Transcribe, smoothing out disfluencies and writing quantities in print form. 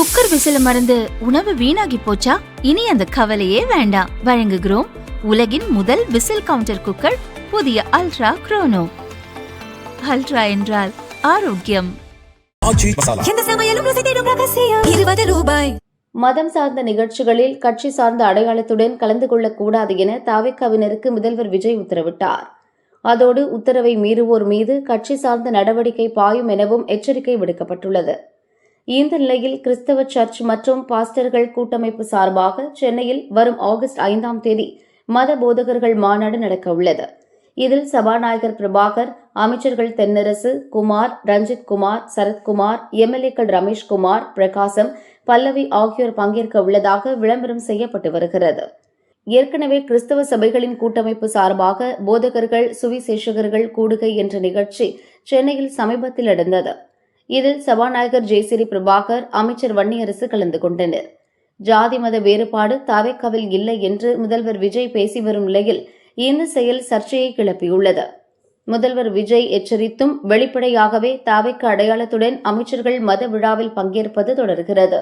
Cooker விசில மறந்து உணவு வீணாகி போச்சா? இனி அந்த கவலையே வேண்டாம். வழங்குகிறோம் உலகின் முதல் விசில் கவுண்டர் குக்கர், புதிய அல்ட்ரா குரோனோ. அல்ட்ரா என்றால் ஆரோக்கியம். மதம் சார்ந்த நிகழ்ச்சிகளில் கட்சி சார்ந்த அடையாளத்துடன் கலந்து கொள்ளக்கூடாது என தவிகவினருக்கு முதல்வர் விஜய் உத்தரவிட்டார். அதோடு உத்தரவை மீறுவோர் மீது கட்சி சார்ந்த நடவடிக்கை பாயும் எனவும் எச்சரிக்கை விடுக்கப்பட்டுள்ளது. இந்த நிலையில் கிறிஸ்தவ சர்ச் மற்றும் பாஸ்டர்கள் கூட்டமைப்பு சார்பாக சென்னையில் வரும் ஆகஸ்ட் 5ஆம் தேதி மத போதகர்கள் மாநாடு நடக்க உள்ளது. இதில் சபாநாயகர் பிரபாகர், அமைச்சர்கள் தென்னரசு, குமார், ரஞ்சித் குமார், சரத்குமார், எம்எல்ஏக்கள் ரமேஷ்குமார், பிரகாசம், பல்லவி ஆகியோர் பங்கேற்க உள்ளதாக விளம்பரம் செய்யப்பட்டு வருகிறது. ஏற்கனவே கிறிஸ்தவ சபைகளின் கூட்டமைப்பு சார்பாக போதகர்கள், சுவிசேஷகர்கள் கூடுகை என்ற நிகழ்ச்சி சென்னையில் சமீபத்தில் நடந்தது. இதில் சபாநாயகர் ஜெயசிறி பிரபாகர், அமைச்சர் வன்னியரசு கலந்து கொண்டனர். ஜாதி மத வேறுபாடு தவிகவில் இல்லை என்று முதல்வர் விஜய் பேசி வரும் நிலையில் இந்த செயல் சர்ச்சையை கிளப்பியுள்ளது. முதல்வர் விஜய் எச்சரித்தும் வெளிப்படையாகவே தவிக அடையாளத்துடன் அமைச்சர்கள் மத விழாவில் பங்கேற்பது தொடர்கிறது.